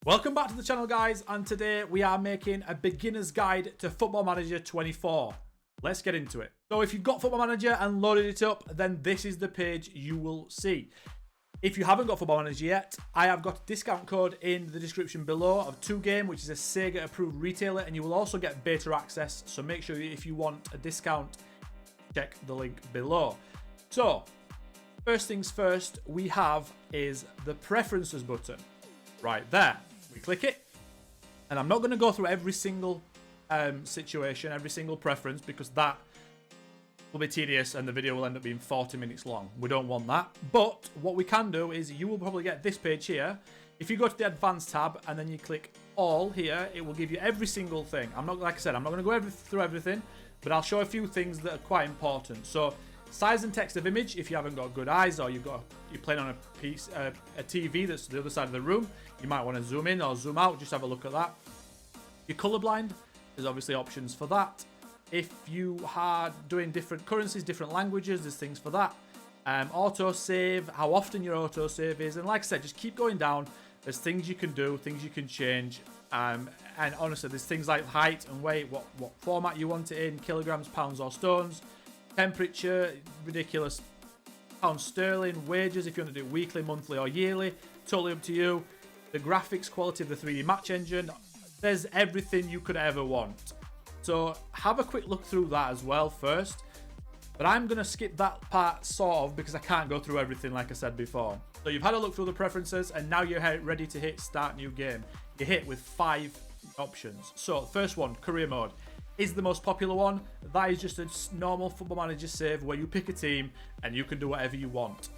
Welcome back to the channel, guys, and today we are making a beginner's guide to Football Manager 24. Let's get into it. So if you've got Football Manager and loaded it up, then this is the page you will see. If you haven't got Football Manager yet, I have got a discount code in the description below of 2Game, which is a SEGA approved retailer, and you will also get beta access. So make sure if you want a discount, check the link below. So first things first, we have is the preferences button right there. We click it, and I'm not going to go through every single situation, every single preference, because that will be tedious and the video will end up being 40 minutes long. We don't want that. But what we can do is you will probably get this page here. If you go to the advanced tab and then you click all here, it will give you every single thing. I'm not, like I said, I'm not going to go through everything, but I'll show a few things that are quite important. So size and text of image, if you haven't got good eyes or you're playing on a TV that's the other side of the room, you might want to zoom in or zoom out, just have a look at that. If you're colorblind, there's obviously options for that. If you are doing different currencies, different languages, there's things for that. Auto save, how often your auto save is, and like I said, just keep going down. There's things you can do, things you can change, and honestly, there's things like height and weight, what format you want it in, kilograms, pounds or stones, temperature, ridiculous, pounds sterling, wages if you want to do weekly, monthly or yearly, totally up to you. The graphics quality of the 3D match engine, there's everything you could ever want. So have a quick look through that as well first. But I'm going to skip that part sort of because I can't go through everything like I said before. So you've had a look through the preferences and now you're ready to hit start new game. You hit with 5 options. So first one, career mode, is the most popular one. That is just a normal Football Manager save where you pick a team and you can do whatever you want.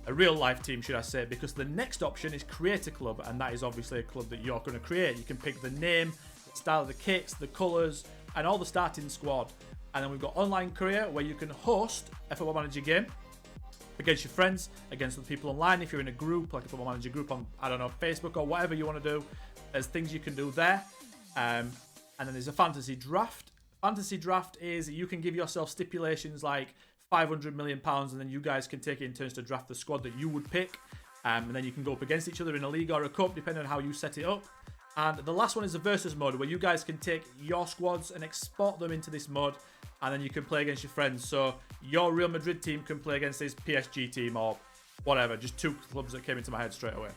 A real life team, should I say, because the next option is create a club, and that is obviously a club that you're going to create. You can pick the name, the style of the kits, the colours, and all the starting squad. And then we've got online career, where you can host a Football Manager game against your friends, against other people online. If you're in a group, like a Football Manager group on, I don't know, Facebook or whatever you want to do, there's things you can do there. And then there's a fantasy draft. Fantasy draft is you can give yourself stipulations like £500 million, and then you guys can take it in turns to draft the squad that you would pick. And then you can go up against each other in a league or a cup, depending on how you set it up. And the last one is the versus mode, where you guys can take your squads and export them into this mode, and then you can play against your friends. So your Real Madrid team can play against this PSG team or whatever. Just 2 clubs that came into my head straight away.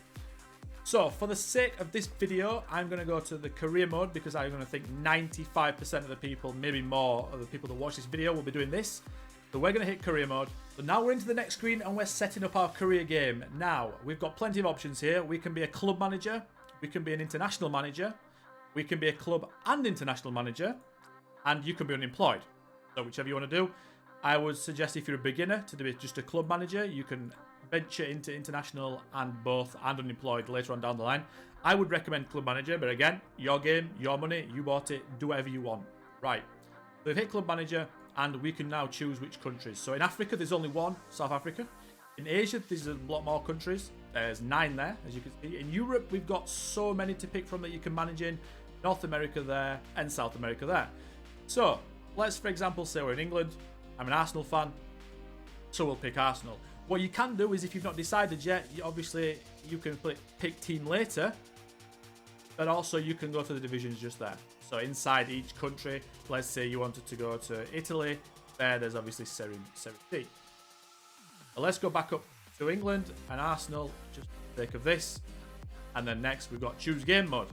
So for the sake of this video, I'm going to go to the career mode because I'm going to think 95% of the people, maybe more of the people that watch this video will be doing this. So we're going to hit career mode. So now we're into the next screen and we're setting up our career game. Now, we've got plenty of options here. We can be a club manager. We can be an international manager. We can be a club and international manager. And you can be unemployed. So whichever you want to do. I would suggest if you're a beginner to do just a club manager. You can venture into international and both and unemployed later on down the line. I would recommend club manager, but again, your game, your money, you bought it, do whatever you want. Right. So we've hit club manager. And we can now choose which countries. So in Africa, there's only 1, South Africa. In Asia, there's a lot more countries. There's 9 there, as you can see. In Europe, we've got so many to pick from that you can manage in. North America there, and South America there. So let's, for example, say we're in England. I'm an Arsenal fan, so we'll pick Arsenal. What you can do is, if you've not decided yet, obviously you can pick team later, but also you can go to the divisions just there. So inside each country, let's say you wanted to go to Italy, there's obviously Serie D. So let's go back up to England and Arsenal, just for the sake of this. And then next we've got choose game mode.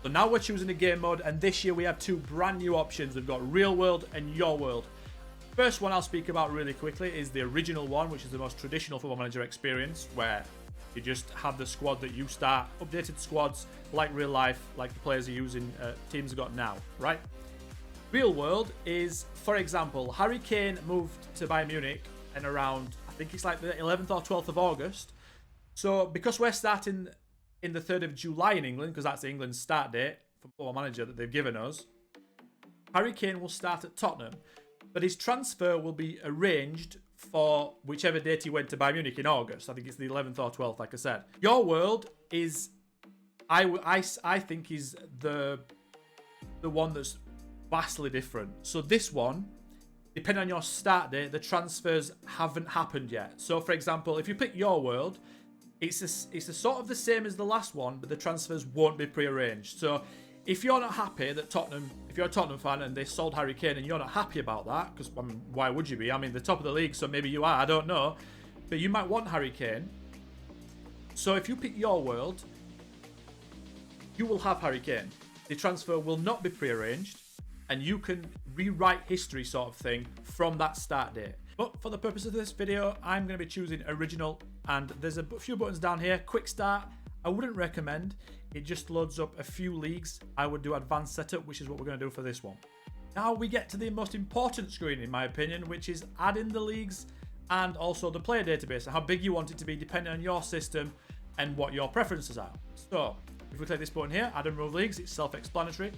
So now we're choosing a game mode, and this year we have 2 brand new options. We've got real world and your world. First one I'll speak about really quickly is the original one, which is the most traditional Football Manager experience, where you just have the squad that you start, updated squads, like real life, like the players are using, teams have got now, right? Real world is, for example, Harry Kane moved to Bayern Munich and around, I think it's like the 11th or 12th of August. So because we're starting in the 3rd of July in England, because that's England's start date for Football Manager that they've given us, Harry Kane will start at Tottenham, but his transfer will be arranged for whichever date he went to Bayern Munich in August. I think it's the 11th or 12th, like I said. Your world is, I think, is the one that's vastly different. So this one, depending on your start date, the transfers haven't happened yet. So for example, if you pick your world, it's a sort of the same as the last one, but the transfers won't be pre-arranged. So if you're not happy that Tottenham, if you're a Tottenham fan and they sold Harry Kane and you're not happy about that, because I mean, why would you be? I mean, the top of the league, so maybe you are, I don't know. But you might want Harry Kane. So if you pick your world, you will have Harry Kane. The transfer will not be pre-arranged, and you can rewrite history sort of thing from that start date. But for the purpose of this video, I'm going to be choosing original, and there's a few buttons down here. Quick start, I wouldn't recommend. It just loads up a few leagues. I would do advanced setup, which is what we're going to do for this one. Now we get to the most important screen, in my opinion, which is adding the leagues and also the player database, and how big you want it to be depending on your system and what your preferences are. So if we click this button here, add and remove leagues, it's self-explanatory.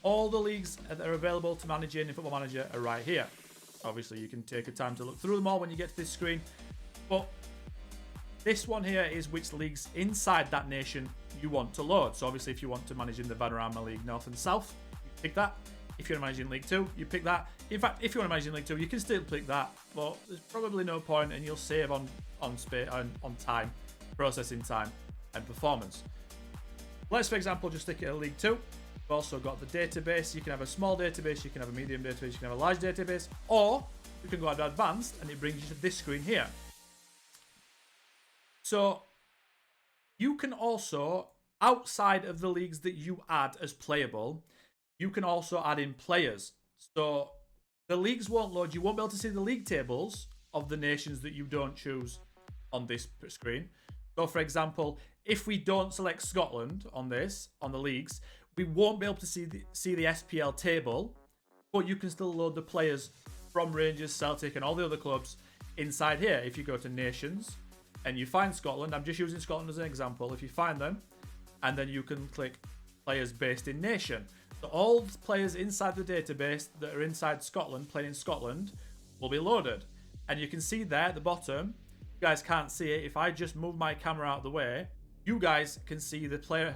All the leagues that are available to manage in Football Manager are right here. Obviously, you can take a time to look through them all when you get to this screen. But this one here is which leagues inside that nation you want to load. So obviously, if you want to manage in the Vanarama League North and South, you pick that. If you're managing League 2, you pick that. In fact, if you want to manage in League 2, you can still pick that. But there's probably no point, and you'll save on space, on time, processing time, and performance. Let's, for example, just stick it at League 2. We've also got the database. You can have a small database, you can have a medium database, you can have a large database, or you can go to advanced and it brings you to this screen here. So you can also, outside of the leagues that you add as playable, you can also add in players. So the leagues won't load. You won't be able to see the league tables of the nations that you don't choose on this screen. So for example, if we don't select Scotland on this, on the leagues, we won't be able to see the SPL table, but you can still load the players from Rangers, Celtic, and all the other clubs inside here. If you go to Nations and you find Scotland, I'm just using Scotland as an example. If you find them, and then you can click players based in nation. So all the players inside the database that are inside Scotland, playing in Scotland, will be loaded. And you can see there at the bottom, you guys can't see it. If I just move my camera out of the way, you guys can see the player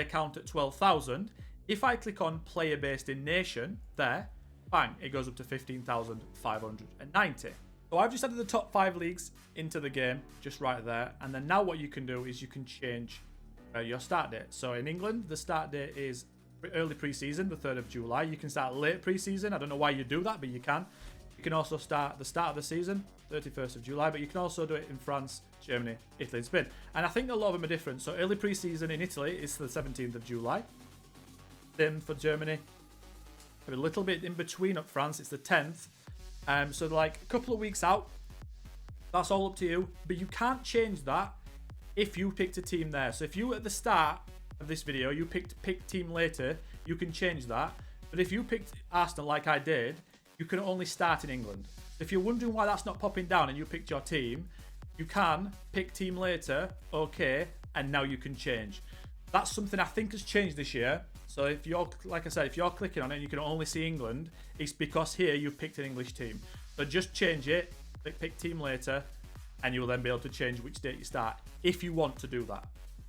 count at 12,000. If I click on player based in nation, there, bang, it goes up to 15,590. So I've just added the top 5 leagues into the game, just right there. And then now what you can do is you can change your start date. So in England, the start date is early pre-season, the 3rd of July. You can start late pre-season. I don't know why you do that, but you can. You can also start the start of the season, 31st of July, but you can also do it in France, Germany, Italy, and Spain. And I think a lot of them are different. So early pre-season in Italy is the 17th of July. Same for Germany. A little bit in between up France, it's the 10th. So like a couple of weeks out. That's all up to you. But you can't change that if you picked a team there. So if you at the start of this video, you pick team later, you can change that. But if you picked Arsenal like I did, you can only start in England. If you're wondering why that's not popping down and you picked your team, you can pick team later, okay, and now you can change. That's something I think has changed this year. So if you're, like I said, if you're clicking on it and you can only see England, it's because here you've picked an English team. So just change it, pick team later, and you will then be able to change which date you start if you want to do that.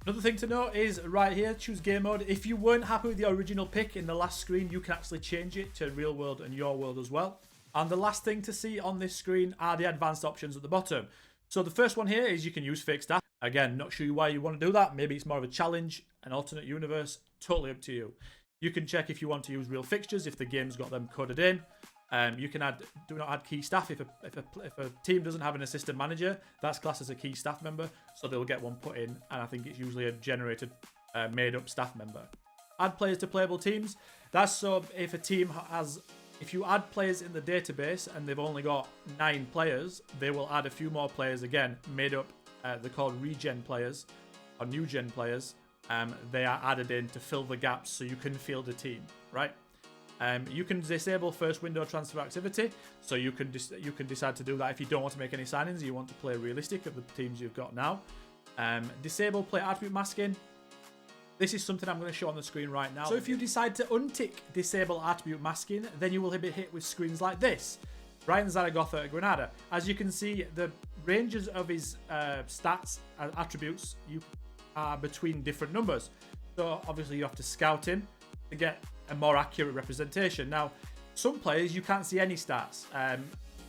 Another thing to note is right here, choose game mode. If you weren't happy with the original pick in the last screen, you can actually change it to real world and your world as well. And the last thing to see on this screen are the advanced options at the bottom. So the first one here is you can use fake stats. Again, not sure why you want to do that. Maybe it's more of a challenge, an alternate universe, totally up to you. You can check if you want to use real fixtures, if the game's got them coded in. You can do not add key staff. If a team doesn't have an assistant manager, that's classed as a key staff member, so they'll get one put in, and I think it's usually a generated, made-up staff member. Add players to playable teams. That's so if a team has, if you add players in the database and they've only got 9 players, they will add a few more players again, made up. They're called regen players or new gen players. They are added in to fill the gaps so you can field a team, right? You can disable first window transfer activity, so you can decide to do that if you don't want to make any signings. You want to play realistic of the teams you've got now. Disable player attribute masking. This is something I'm going to show on the screen right now. So if you decide to untick disable attribute masking, then you will be hit with screens like this. Brian Zaragoza at Granada. As you can see, the ranges of his stats attributes are between different numbers. So obviously you have to scout him to get a more accurate representation. Now, some players you can't see any stats.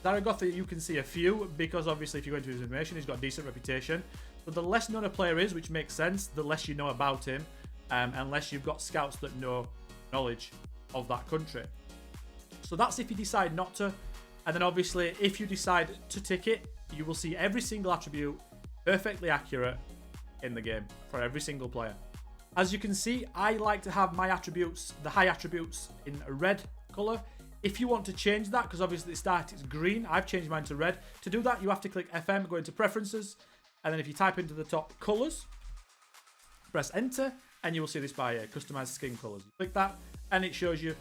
Zaragoza, you can see a few because obviously if you go into his information, he's got a decent reputation. So the less known a player is, which makes sense, the less you know about him, unless you've got scouts that know knowledge of that country. So that's if you decide not to. And then obviously, if you decide to tick it, you will see every single attribute perfectly accurate in the game for every single player. As you can see, I like to have my attributes, the high attributes, in a red color. If you want to change that, because obviously at the start it's green, I've changed mine to red. To do that, you have to click FM, go into preferences, and then if you type into the top colors, press enter, and you will see this by customize skin colors. You click that, and it shows you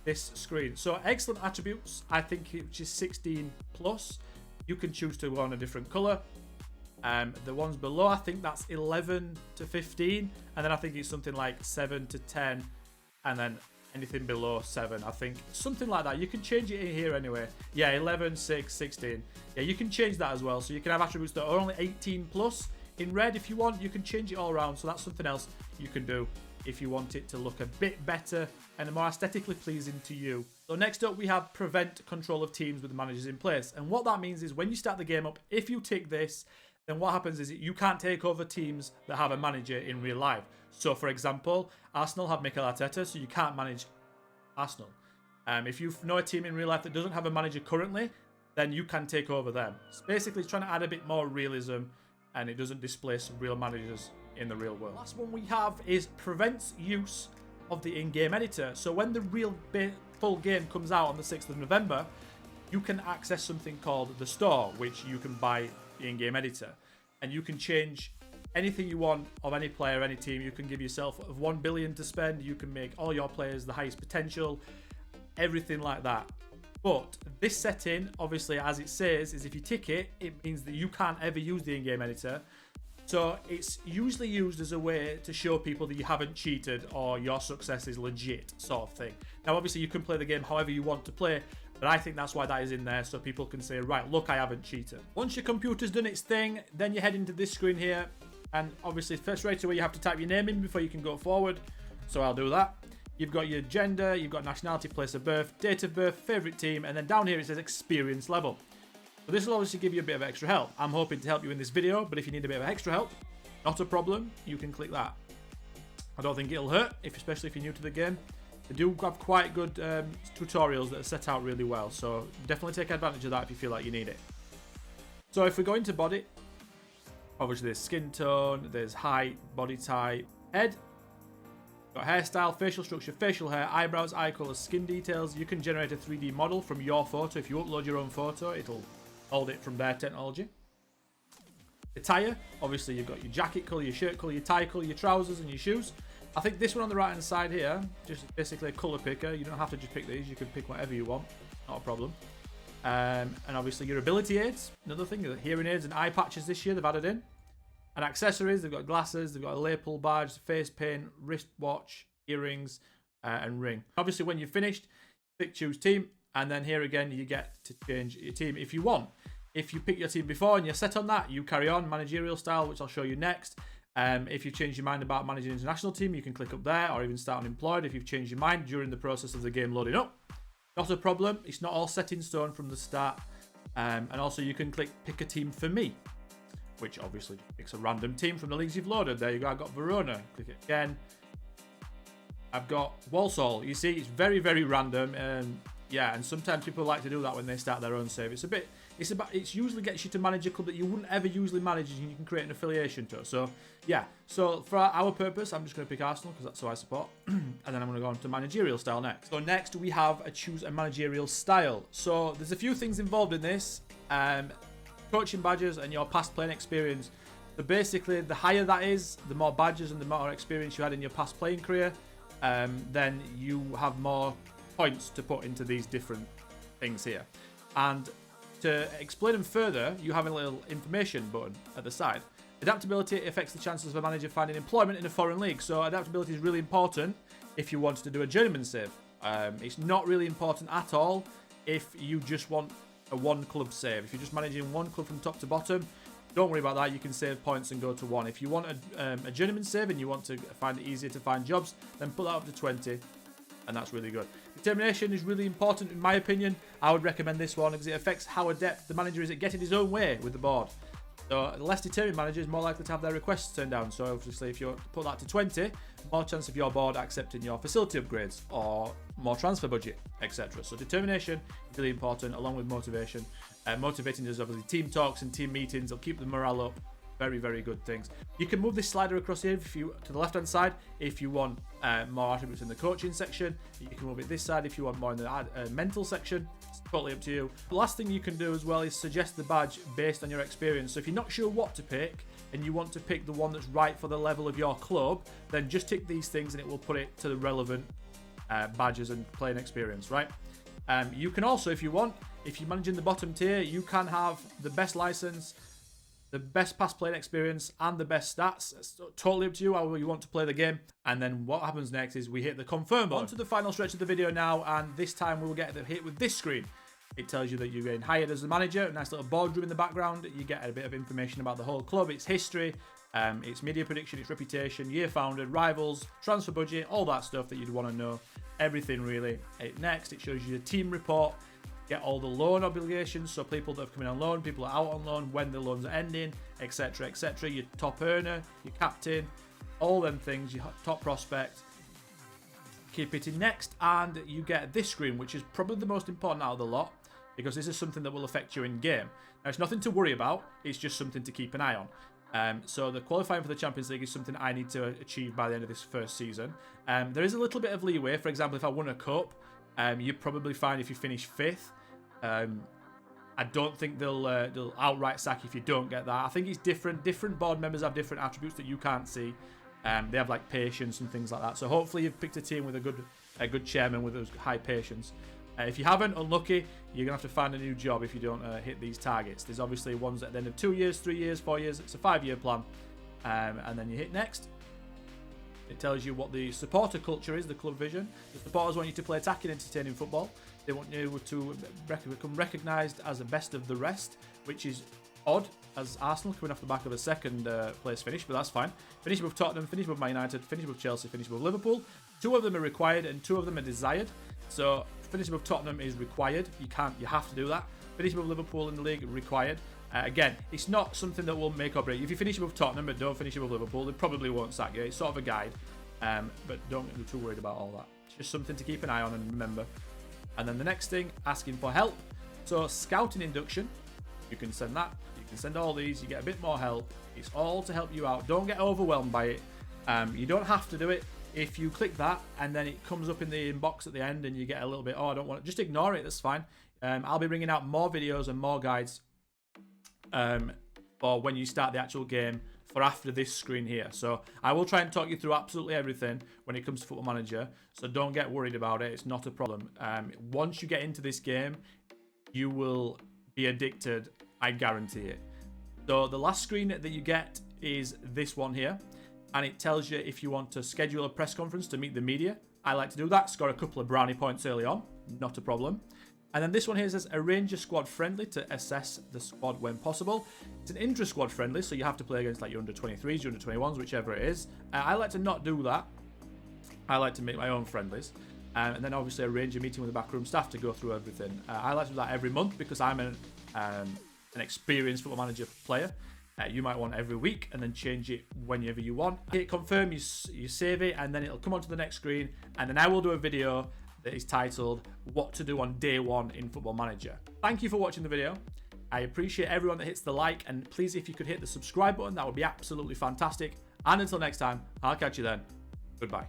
this screen. So excellent attributes, I think, which is 16 plus. You can choose to go on a different color. The ones below, I think that's 11 to 15, and then I think it's something like 7 to 10, and then anything below 7, I think, something like that. You can change it in here anyway. Yeah, 11, 6, 16. Yeah, you can change that as well. So you can have attributes that are only 18 plus in red if you want. You can change it all around. So that's something else you can do if you want it to look a bit better and more aesthetically pleasing to you. So next up, we have prevent control of teams with the managers in place. And what that means is when you start the game up, if you tick this, then what happens is you can't take over teams that have a manager in real life. So for example, Arsenal have Mikel Arteta, so you can't manage Arsenal. If you know a team in real life that doesn't have a manager currently, then you can take over them. It's basically trying to add a bit more realism, and it doesn't displace real managers in the real world. The last one we have is prevents use of the in-game editor. So when the real full game comes out on the 6th of November, you can access something called the store, which you can buy the in-game editor, and you can change anything you want of any player, any team. You can give yourself 1 billion to spend. You can make all your players the highest potential, everything like that. But this setting, obviously, as it says, is if you tick it, it means that you can't ever use the in-game editor. So it's usually used as a way to show people that you haven't cheated or your success is legit, sort of thing. Now, obviously, you can play the game however you want to play, but I think that's why that is in there, so people can say, right, look, I haven't cheated. Once your computer's done its thing, then you head into this screen here, and obviously, first right away, you have to type your name in before you can go forward, so I'll do that. You've got your gender, you've got nationality, place of birth, date of birth, favourite team, and then down here it says experience level. So this will obviously give you a bit of extra help. I'm hoping to help you in this video, but if you need a bit of extra help, not a problem, you can click that. I don't think it'll hurt, especially if you're new to the game. They do have quite good tutorials that are set out really well, so definitely take advantage of that if you feel like you need it. So if we go into body, obviously there's skin tone, there's height, body type, head, got hairstyle, facial structure, facial hair, eyebrows, eye colour, skin details. You can generate a 3D model from your photo. If you upload your own photo, it'll hold it from their technology. Attire, obviously you've got your jacket colour, your shirt colour, your tie colour, your trousers and your shoes. I think this one on the right hand side here, just basically a colour picker. You don't have to just pick these, you can pick whatever you want, not a problem. And obviously your ability aids, another thing, the hearing aids and eye patches this year they've added in. And accessories, they've got glasses, they've got a lapel badge, face pin, wristwatch, earrings, and ring. Obviously when you're finished, click choose team, and then here again you get to change your team if you want. If you pick your team before and you're set on that, you carry on managerial style, which I'll show you next. If you've changed your mind about managing an international team, you can click up there, or even start unemployed if you've changed your mind during the process of the game loading up. Not a problem, it's not all set in stone from the start. And also you can click pick a team for me, which obviously picks a random team from the leagues you've loaded. There you go, I've got Verona, click it again. I've got Walsall, you see, it's very, very random. Yeah, and sometimes people like to do that when they start their own save. It usually gets you to manage a club that you wouldn't ever usually manage, and you can create an affiliation to. So yeah, so for our purpose, I'm just going to pick Arsenal because that's who I support, and then I'm going to go on to managerial style next. So next we have a choose a managerial style. So there's a few things involved in this, coaching badges and your past playing experience. So basically, the higher that is, the more badges and the more experience you had in your past playing career, then you have more points to put into these different things here. And to explain them further, you have a little information button at the side. Adaptability affects the chances of a manager finding employment in a foreign league. So adaptability is really important if you want to do a journeyman save. It's not really important at all if you just want a one club save. If you're just managing one club from top to bottom, don't worry about that. You can save points and go to 1. If you want a journeyman save and you want to find it easier to find jobs, then put that up to 20. And that's really good. Determination is really important in my opinion. I would recommend this one because it affects how adept the manager is at getting his own way with the board. So the less determined manager is more likely to have their requests turned down. So obviously if you put that to 20, more chance of your board accepting your facility upgrades or more transfer budget, etc. So determination is really important, along with motivation. Motivating is obviously team talks and team meetings. It'll keep the morale up. Very, very good things. You can move this slider across here if you to the left hand side if you want more attributes in the coaching section. You can move it this side if you want more in the mental section. It's totally up to you. The last thing you can do as well is suggest the badge based on your experience. So if you're not sure what to pick and you want to pick the one that's right for the level of your club, then just tick these things and it will put it to the relevant badges and playing experience, right? You can also, if you want, if you're managing the bottom tier, you can have the best license, the best pass playing experience, and the best stats. It's totally up to you how you want to play the game. And then what happens next is we hit the confirm button. On to the final stretch of the video now, and this time we'll get hit with this screen. It tells you that you're getting hired as the manager, a nice little boardroom in the background. You get a bit of information about the whole club, its history, its media prediction, its reputation, year founded, rivals, transfer budget, all that stuff that you'd want to know. Everything really. Next, it shows you a team report. Get all the loan obligations, so people that have come in on loan, people that are out on loan, when the loans are ending, etc, etc. Your top earner, your captain, all them things, your top prospect. Keep it in next, and you get this screen, which is probably the most important out of the lot, because this is something that will affect you in game. Now, it's nothing to worry about, it's just something to keep an eye on. So the qualifying for the Champions League is something I need to achieve by the end of this first season. There is a little bit of leeway. For example, if I won a cup, you're probably fine if you finish 5th. I don't think they'll outright sack if you don't get that. I think it's different. Different board members have different attributes that you can't see. They have like patience and things like that. So hopefully you've picked a team with a good chairman with a high patience. If you haven't, unlucky, you're gonna have to find a new job if you don't hit these targets. There's obviously ones at the end of 2 years, 3 years, 4 years. It's a 5-year plan, and then you hit next. It tells you what the supporter culture is, the club vision. The supporters want you to play attacking, entertaining football. They want you to become recognised as the best of the rest, which is odd, as Arsenal coming off the back of a second place finish, but that's fine. Finish above Tottenham, finish above Man United, finish above Chelsea, finish above Liverpool. 2 of them are required and 2 of them are desired. So finish above Tottenham is required. You have to do that. Finish above Liverpool in the league, required. Again, it's not something that will make or break. If you finish above Tottenham but don't finish above Liverpool, they probably won't sack you. It's sort of a guide, but don't be too worried about all that. It's just something to keep an eye on and remember. And then the next thing, asking for help. So scouting induction, you can send that. You can send all these. You get a bit more help. It's all to help you out. Don't get overwhelmed by it. You don't have to do it. If you click that and then it comes up in the inbox at the end and you get a little bit, oh, I don't want it, just ignore it. That's fine. I'll be bringing out more videos and more guides for when you start the actual game for after this screen here. So I will try and talk you through absolutely everything when it comes to Football Manager. So don't get worried about it. It's not a problem. Once you get into this game, you will be addicted. I guarantee it. So the last screen that you get is this one here. And it tells you if you want to schedule a press conference to meet the media. I like to do that. Score a couple of brownie points early on. Not a problem. And then this one here says arrange a squad friendly to assess the squad when possible. It's an intra-squad friendly, so you have to play against like your under-23s, your under-21s, whichever it is. I like to not do that. I like to make my own friendlies. And then obviously arrange a meeting with the backroom staff to go through everything. I like to do that every month because I'm an experienced Football Manager player. You might want every week and then change it whenever you want. Hit confirm, you save it, and then it'll come onto the next screen. And then I will do a video that is titled What to Do on Day 1 in Football Manager. Thank you for watching the video. I appreciate everyone that hits the like, and please, if you could hit the subscribe button, that would be absolutely fantastic. And until next time, I'll catch you then. Goodbye.